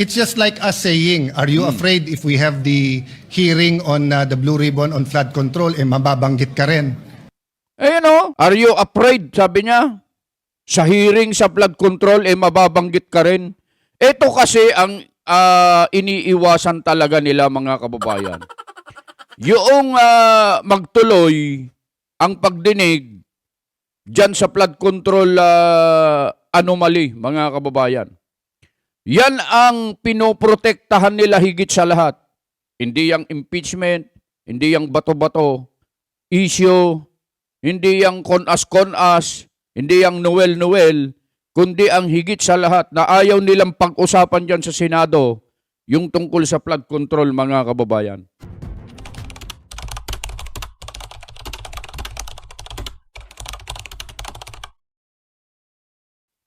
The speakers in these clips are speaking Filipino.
It's just like us saying, are you afraid if we have the hearing on the Blue Ribbon on flood control, mababanggit ka rin? Are you afraid, sabi niya? Sa hearing sa flood control, mababanggit ka rin. Ito kasi ang iniiwasan talaga nila, mga kababayan. Yung magtuloy ang pagdinig dyan sa flood control anomaly, mga kababayan. Yan ang pinoprotektahan nila higit sa lahat. Hindi yung impeachment, hindi yung bato-bato issue, hindi yung konas-konas, hindi yung Noel-Noel, kundi ang higit sa lahat na ayaw nilang pag-usapan dyan sa Senado, yung tungkol sa flood control, mga kababayan.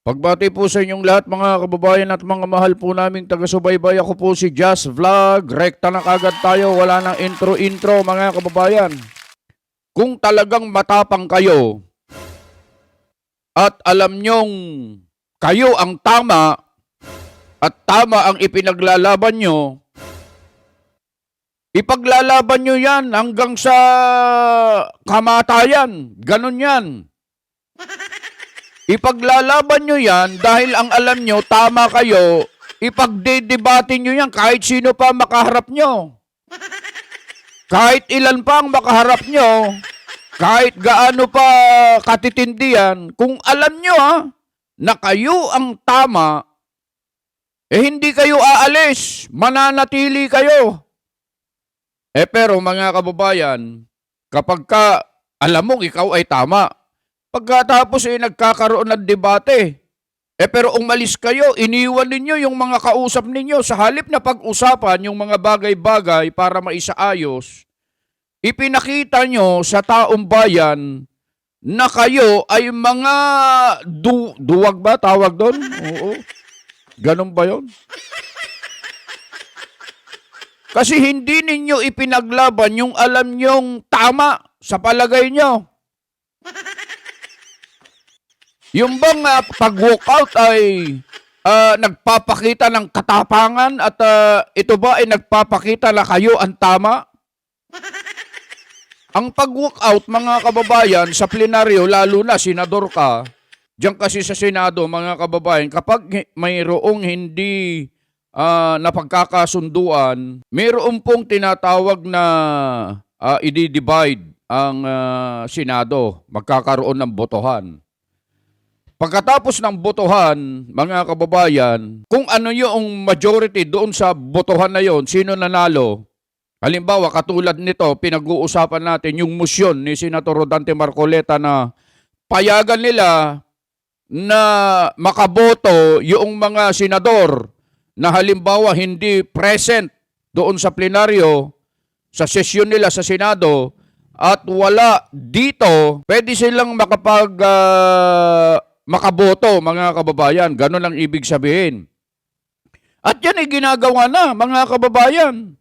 Pagbati po sa inyong lahat, mga kababayan at mga mahal po naming taga-subaybay. Ako po si Just Vlog. Rekta na kagad tayo. Wala nang intro-intro, mga kababayan. Kung talagang matapang kayo at alam nyong kayo ang tama at tama ang ipinaglalaban nyo, ipaglalaban nyo yan hanggang sa kamatayan. Ganon yan. Ipaglalaban nyo yan dahil ang alam nyo, tama kayo, ipagdedebate nyo yan kahit sino pa makaharap nyo. Kahit ilan pa ang makaharap nyo, kahit gaano pa katitindihan, kung alam nyo na kayo ang tama, hindi kayo aalis, mananatili kayo. Pero mga kababayan, kapag alam mong ikaw ay tama, pagkatapos nagkakaroon ng debate. Pero umalis kayo, iniwan ninyo yung mga kausap ninyo. Sa halip na pag-usapan yung mga bagay-bagay para maisaayos, ipinakita nyo sa taong bayan na kayo ay mga duwag ba? Tawag doon? Oo. Ganun ba yun? Kasi hindi ninyo ipinaglaban yung alam nyong tama sa palagay nyo. Yung bang pag-walkout ay nagpapakita ng katapangan at ito ba ay nagpapakita na kayo ang tama? Ang pag-walkout, mga kababayan, sa plenaryo, lalo na senador ka, diyan kasi sa Senado, mga kababayan, kapag mayroong hindi napagkakasunduan, mayroon pong tinatawag na i-divide ang Senado, magkakaroon ng botohan. Pagkatapos ng botohan, mga kababayan, kung ano yung majority doon sa botohan na yon, sino nanalo? Halimbawa, katulad nito, pinag-uusapan natin yung motion ni Senator Rodante Marcoleta na payagan nila na makaboto yung mga senador na halimbawa hindi present doon sa plenaryo, sa sesyon nila sa Senado, at wala dito, pwede silang makaboto, mga kababayan. Ganon ang ibig sabihin. At yan ay ginagawa na, mga kababayan.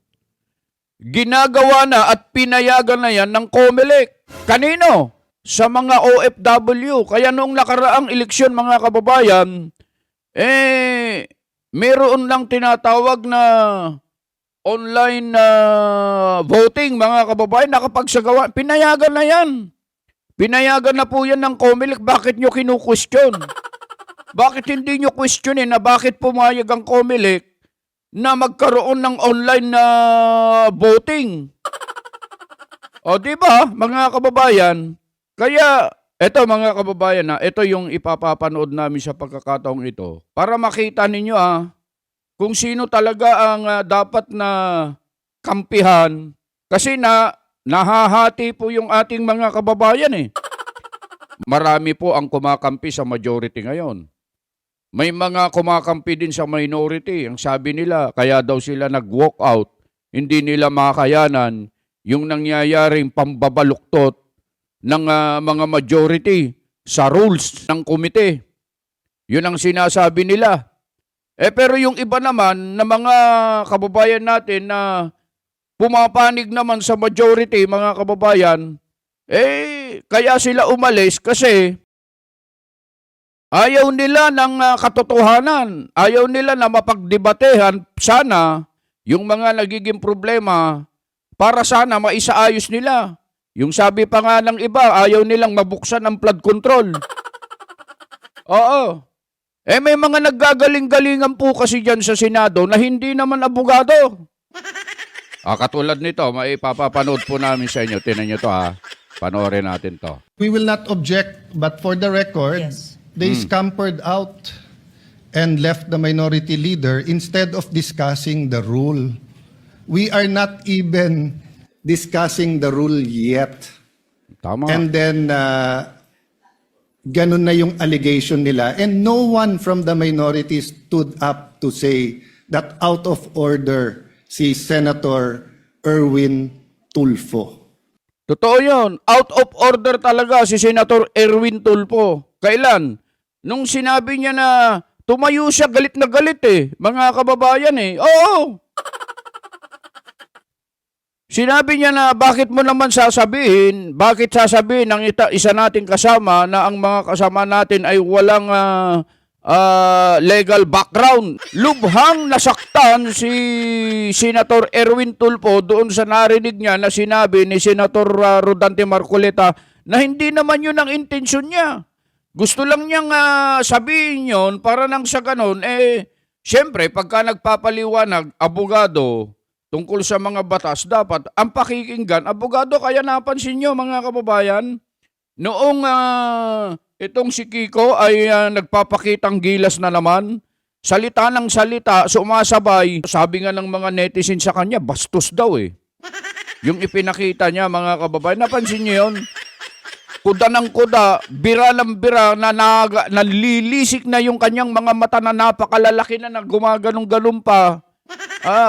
Ginagawa na at pinayagan na yan ng COMELEC. Kanino? Sa mga OFW. Kaya noong nakaraang eleksyon, mga kababayan, meron lang tinatawag na online voting, mga kababayan, nakapagsagawa. Pinayagan na yan. Pinayagan na po yan ng COMELEC. Bakit nyo kinu-question? Bakit hindi nyo questionin na bakit pumayag ang COMELEC na magkaroon ng online na voting? O, di ba, mga kababayan? Kaya, eto mga kababayan, ito yung ipapapanood namin sa pagkakataong ito para makita ninyo kung sino talaga ang dapat na kampihan. Kasi nahahati po yung ating mga kababayan Marami po ang kumakampi sa majority ngayon. May mga kumakampi din sa minority. Ang sabi nila, kaya daw sila nag-walk out, hindi nila makayanan yung nangyayaring pambabaluktot ng mga majority sa rules ng komite. Yun ang sinasabi nila. Pero yung iba naman na mga kababayan natin na pumapanig naman sa majority, mga kababayan, kaya sila umalis kasi Ayaw nila ng katotohanan. Ayaw nila na mapagdebatehan sana yung mga nagiging problema para sana maisaayos nila. Yung sabi pa nga ng iba, ayaw nilang mabuksan ang flood control. Oo. May mga naggagaling-galingan po kasi dyan sa Senado na hindi naman abogado. Katulad nito, maipapapanood po namin sa inyo. Tinan nyo to Panoorin natin to. We will not object, but for the record, Yes. they scampered out and left the minority leader instead of discussing the rule. We are not even discussing the rule yet. Tama. And then, ganun na yung allegation nila. And no one from the minority stood up to say that out of order si Senator Erwin Tulfo. Totoo yun. Out of order talaga si Senator Erwin Tulfo. Kailan? Nung sinabi niya na tumayo siya, galit na galit mga kababayan Oo. Sinabi niya na bakit mo naman sasabihin ng isa nating kasama na ang mga kasama natin ay walang legal background. Lubhang nasaktan si Senator Erwin Tulfo doon sa narinig niya na sinabi ni Senator Rodante Marcoleta na hindi naman yun ang intensyon niya. Gusto lang niyang sabihin yun para nang sa ganun, syempre pagka nagpapaliwanag, abogado, tungkol sa mga batas, dapat ang pakikinggan, abogado, kaya napansin nyo mga kababayan, noong itong si Kiko ay nagpapakitang gilas na naman, salita ng salita, sumasabay, sabi nga ng mga netizen sa kanya, bastos daw Yung ipinakita niya mga kababayan, napansin nyo yun? Kuda ng kuda, bira ng bira, nalilisik na yung kanyang mga mata na napakalalaki na gumaganong-ganong pa.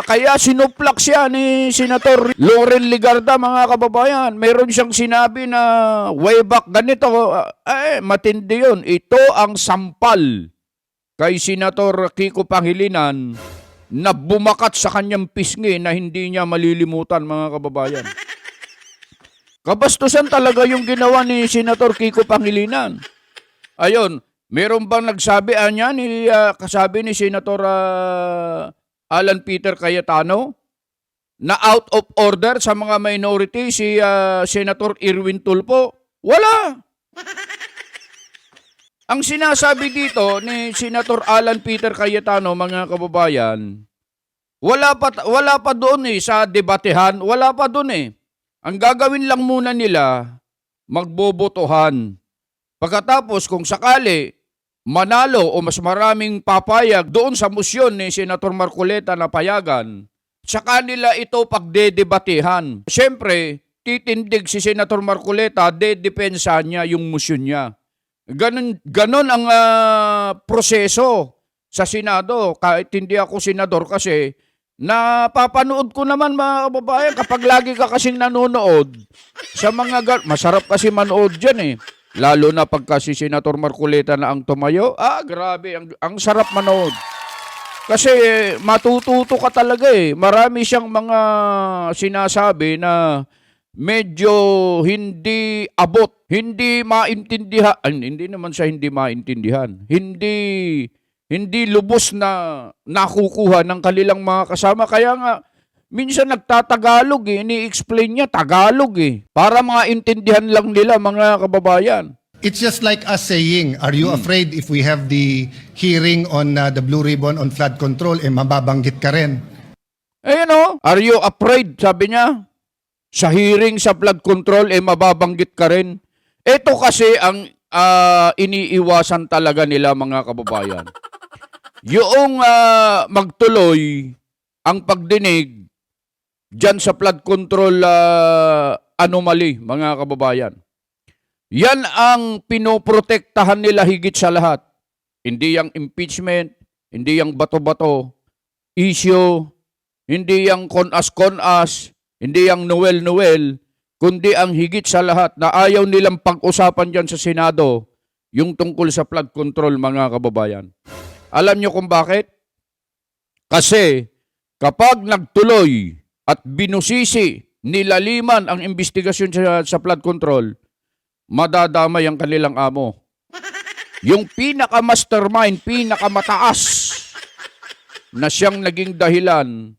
Kaya sinuplak siya ni Senator Loren Legarda mga kababayan. Meron siyang sinabi na way back ganito, matindi yun. Ito ang sampal kay Senator Kiko Pangilinan na bumakat sa kanyang pisngi na hindi niya malilimutan mga kababayan. Kabastusan talaga yung ginawa ni Senator Kiko Pangilinan. Ayun, meron bang nagsabi niya kasabi ni Senator Alan Peter Cayetano na out of order sa mga minority si Senator Erwin Tulfo? Wala. Ang sinasabi dito ni Senator Alan Peter Cayetano mga kababayan, wala pa doon sa debatehan, wala pa doon Ang gagawin lang muna nila, magbobotohan. Pagkatapos kung sakali manalo o mas maraming papayag doon sa motion ni Senator Marcoleta na payagan, saka nila ito pagdedebatehan. Siyempre, titindig si Senator Marcoleta, dedepensa niya yung motion niya. Ganon ang proseso sa Senado. Kahit hindi ako senador kasi napapanood ko naman mga kababayan kapag lagi ka kasing nanonood sa mga masarap kasi manood dyan Lalo na pagka si Senator Marcoleta na ang tumayo, grabe, ang sarap manood. Kasi matututo ka talaga Marami siyang mga sinasabi na medyo hindi abot, hindi maintindihan. Hindi naman sa hindi maintindihan. Hindi lubos na nakukuha ng kanilang mga kasama. Kaya nga, minsan nagtatagalog ini-explain niya Tagalog para maintindihan lang nila mga kababayan. It's just like us saying, are you afraid if we have the hearing on the Blue Ribbon on flood control, mababanggit ka rin? Are you afraid, sabi niya, sa hearing sa flood control, mababanggit ka rin. Ito kasi ang iniiwasan talaga nila mga kababayan. Yung magtuloy ang pagdinig dyan sa flood control anomaly, mga kababayan. Yan ang pinoprotektahan nila higit sa lahat. Hindi yung impeachment, hindi yung bato-bato issue, hindi yung konas-konas, hindi yung Noel-Noel, kundi ang higit sa lahat na ayaw nilang pag-usapan dyan sa Senado, yung tungkol sa flood control, mga kababayan. Alam nyo kung bakit? Kasi kapag nagtuloy at binusisi, nilaliman ang investigasyon sa flood control, madadamay ang kanilang amo. yung pinaka-mastermind, pinakamataas na siyang naging dahilan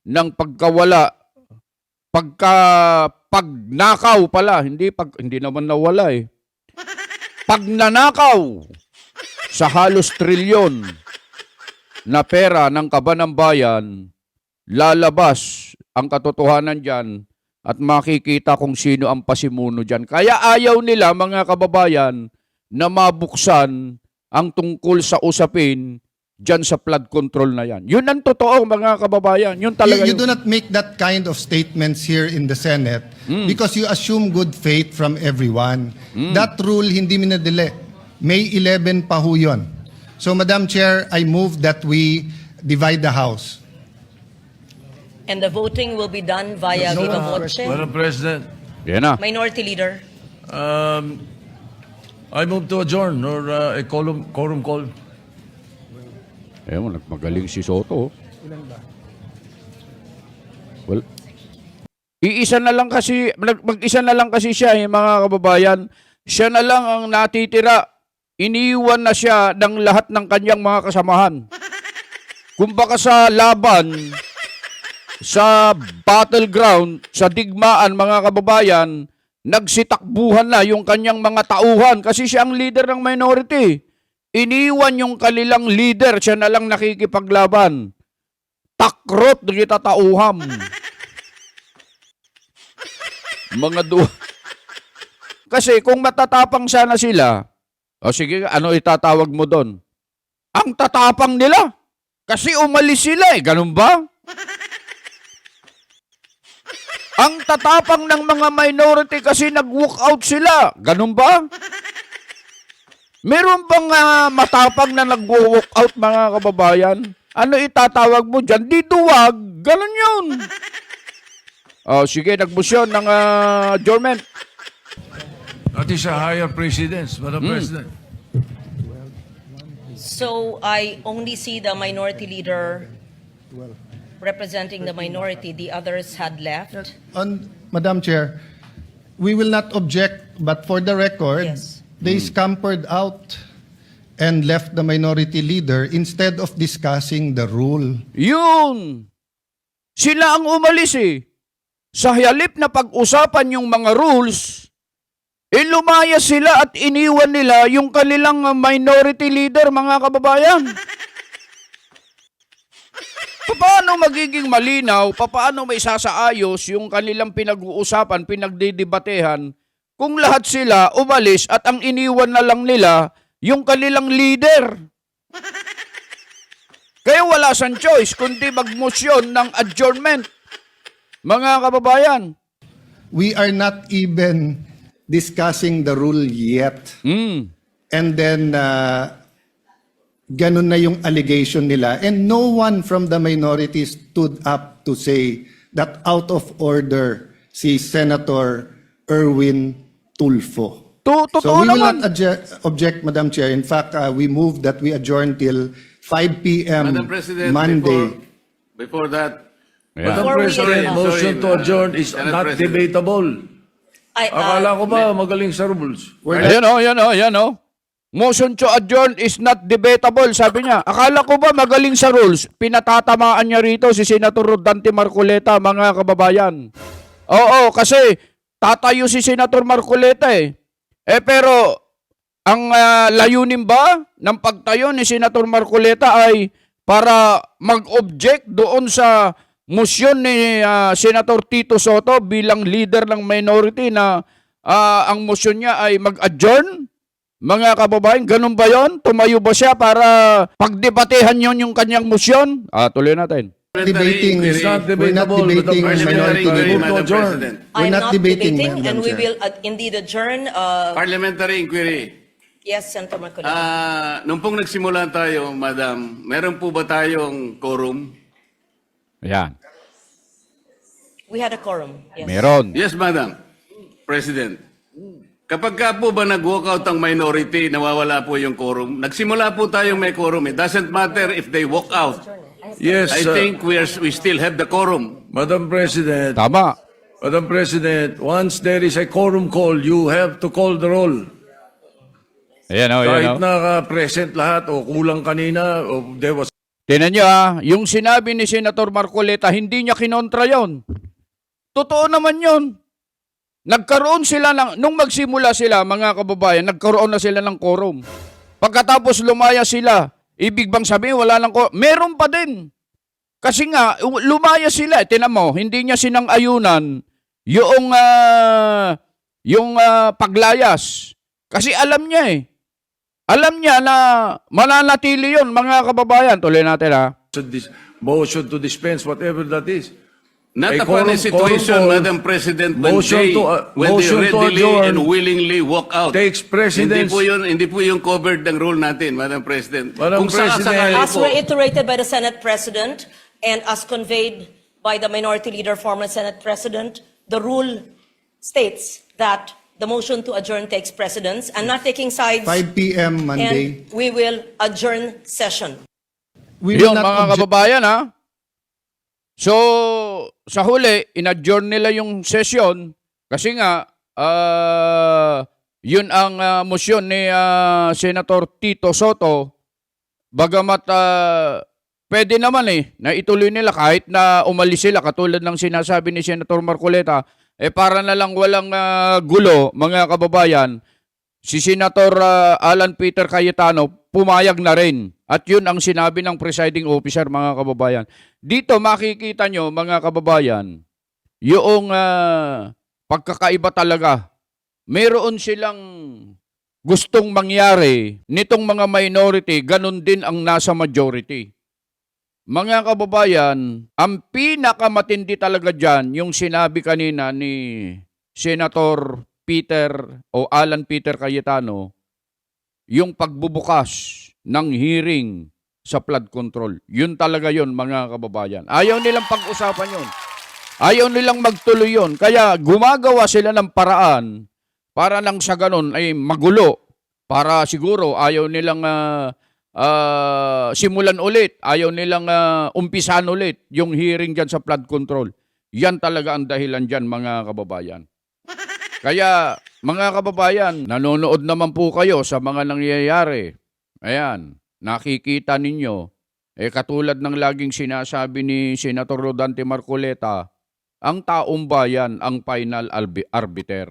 ng pagkawala, pagnakaw pala, hindi naman nawala eh. Pagnanakaw sa halos trilyon na pera ng kaban ng bayan, lalabas ang katotohanan dyan at makikita kung sino ang pasimuno dyan. Kaya ayaw nila, mga kababayan, na mabuksan ang tungkol sa usapin dyan sa flood control na yan. Yun ang totoo, mga kababayan. Yun talaga You do not make that kind of statements here in the Senate because you assume good faith from everyone. That rule hindi minadali. May 11 pa ho yun. So, Madam Chair, I move that we divide the House. And the voting will be done via viva voce. Madam President, Yan na. Minority Leader. I move to adjourn or a quorum call. Ewan, nagmagaling si Soto. Well, mag-isa na lang kasi siya, mga kababayan. Siya na lang ang natitira. Iniwan na siya ng lahat ng kanyang mga kasamahan. Kumbaga sa laban, sa battleground, sa digmaan, mga kababayan, nagsitakbuhan na yung kanyang mga tauhan kasi siya ang leader ng minority. Iniwan yung kanilang leader, siya na lang nakikipaglaban. Takrot na kita tauham. Kasi kung matatapang sana sila, o sige, ano itatawag mo doon? Ang tatapang nila. Kasi umalis sila eh, ganun ba? Ang tatapang ng mga minority kasi nag-walk out sila, ganun ba? Meron bang matapang na nag-walk out, mga kababayan? Ano itatawag mo dyan? Di duwag. Ganun yun. Sige, nagmusyon ng adjournment. That is a higher precedence, Madam President. So I only see the Minority Leader representing the minority. The others had left. Madam Chair, we will not object, but for the record, Yes. they scampered out and left the minority leader instead of discussing the rule. Yun. Sila ang umalis eh. Sa halip na pag-usapan yung mga rules, lumayas sila at iniwan nila yung kanilang minority leader, mga kababayan. Paano magiging malinaw, paano may sasaayos yung kanilang pinag-uusapan, pinagdidebatehan, kung lahat sila umalis at ang iniwan na lang nila yung kanilang leader? Kaya wala sang choice kundi magmosyon ng adjournment, mga kababayan. We are not even discussing the rule yet. And then, ganun na yung allegation nila. And no one from the minority stood up to say that out of order si Senator Erwin Tulfo. So Totoo we will naman. not object, Madam Chair. In fact, we move that we adjourn till 5 p.m. Madam President, Monday. before that, Yeah. Madam Before we President, adjourn. motion to adjourn is Senate not President. debatable. Akala ko ba magaling sa rules? Ayan o. Motion to adjourn is not debatable, sabi niya. Akala ko ba magaling sa rules? Pinatatamaan niya rito si Senator Rodante Marcoleta, mga kababayan. Oo, kasi tatayo si Senator Marcoleta eh. Pero ang layunin ba ng pagtayo ni Senator Marcoleta ay para mag-object doon sa motion ni Senator Tito Soto bilang leader ng minority na ang motion niya ay mag-adjourn? Mga kababayan, ganun ba yon? Tumayo ba siya para pagdebatehan yon yung kanyang motion? Tuloy natin. Debating, It's not we're not debatable, debating Madam minority President. Parliamentary vote. inquiry, Move to Madam adjourn. President. We're I'm not not debating, debating, Madam and we Chair. will indeed adjourn. Parliamentary inquiry. Yes, Senator Marcoleta. Nung pong nagsimula tayo, Madam, meron po ba tayong quorum? Ayan. We had a quorum. Yes. Meron. Yes, Madam President. Kapag ka po ba nag-walk out ang minority, nawawala po yung quorum. Nagsimula po tayong may quorum. It doesn't matter if they walk out. Yes, I think we still have the quorum. Madam President. Tama. Madam President, once there is a quorum call, you have to call the roll. Ayan o, Kahit ayan o. naka-present lahat o kulang kanina o there was Tinan nyo yung sinabi ni Senator Marcoleta, hindi niya kinontra yon. Totoo naman yon. Nagkaroon sila nung magsimula sila, mga kababayan, nagkaroon na sila ng quorum. Pagkatapos lumaya sila, ibig bang sabihin wala ng quorum? Meron pa din. Kasi nga, lumaya sila. Tinan mo, hindi niya sinang-ayunan yung paglayas. Kasi alam niya eh. Alam niya na mananatili yun, mga kababayan. Tuloy natin motion to dispense, whatever that is. Not A upon a quorum situation, call, Madam President, when motion they to readily adjourn and willingly walk out. takes precedence. Hindi po yung covered ng rule natin, Madam President. Madam President, sakasakali As po, reiterated by the Senate President and as conveyed by the Minority Leader, former Senate President, the rule states that the motion to adjourn takes precedence. I'm not taking sides. 5 p.m. Monday. And we will adjourn session. We will Yun, not mga object. kababayan, So, sa huli, in-adjourn nila yung session kasi nga, yun ang motion ni Senator Tito Soto. Bagamat pwede naman na ituloy nila kahit na umalis sila katulad ng sinasabi ni Senator Marcoleta, para na lang walang gulo, mga kababayan, si Senator Alan Peter Cayetano pumayag na rin. At yun ang sinabi ng presiding officer, mga kababayan. Dito makikita nyo, mga kababayan, yung pagkakaiba talaga. Meron silang gustong mangyari nitong mga minority, ganun din ang nasa majority. Mga kababayan, ang pinakamatindi talaga dyan, yung sinabi kanina ni Senator Peter o Alan Peter Cayetano, yung pagbubukas ng hearing sa flood control. Yun talaga yun, mga kababayan. Ayaw nilang pag-usapan yun. Ayaw nilang magtuloy yun. Kaya gumagawa sila ng paraan para nang sa ganun ay magulo. Para siguro ayaw nilang simulan ulit. Ayaw nilang umpisan ulit yung hearing dyan sa flood control. Yan talaga ang dahilan dyan, mga kababayan. Kaya, mga kababayan, nanonood naman po kayo sa mga nangyayari. Ayan, nakikita ninyo. Katulad ng laging sinasabi ni Senator Rodante Marcoleta, ang taong bayan ang final arbiter.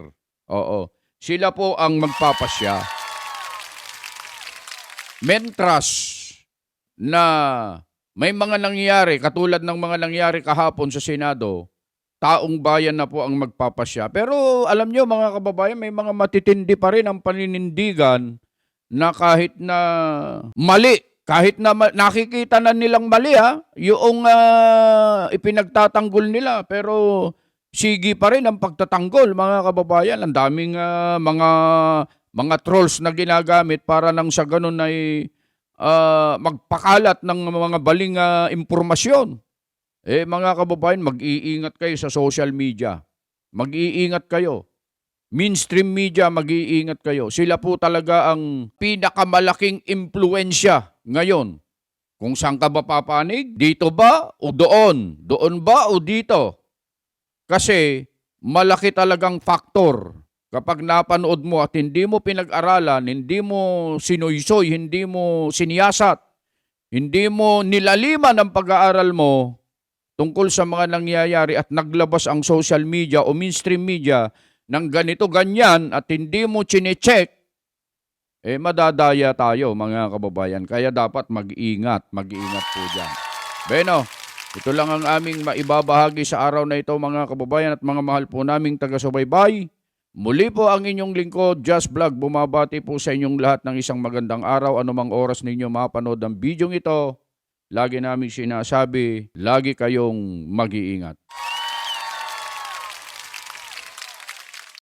Oo. Sila po ang magpapasya. Mentras na may mga nangyayari, katulad ng mga nangyayari kahapon sa Senado, taong bayan na po ang magpapasya. Pero alam nyo, mga kababayan, may mga matitindi pa rin ang paninindigan na kahit na mali, kahit na nakikita na nilang mali yung ipinagtatanggol nila, pero sige pa rin ang pagtatanggol, mga kababayan. Ang daming mga trolls na ginagamit para nang sa ganun ay magpakalat ng mga baling impormasyon. Mga kababayan, mag-iingat kayo sa social media. Mag-iingat kayo. Mainstream media, mag-iingat kayo. Sila po talaga ang pinakamalaking impluensya ngayon. Kung saan ka ba papanig? Dito ba o doon? Doon ba o dito? Kasi malaki talagang faktor. Kapag napanood mo at hindi mo pinag-aralan, hindi mo sinuysoy, hindi mo siniyasat, hindi mo nilaliman ang pag-aaral mo tungkol sa mga nangyayari at naglabas ang social media o mainstream media ng ganito, ganyan at hindi mo chinecheck, madadaya tayo, mga kababayan. Kaya dapat mag-ingat po dyan. Beno, ito lang ang aming maibabahagi sa araw na ito, mga kababayan at mga mahal po naming taga-subaybay. Muli po ang inyong lingkod, Just Vlog. Bumabati po sa inyong lahat ng isang magandang araw. Anumang oras ninyo mapanood ang bidyong ito, lagi namin sinasabi, lagi kayong mag-iingat.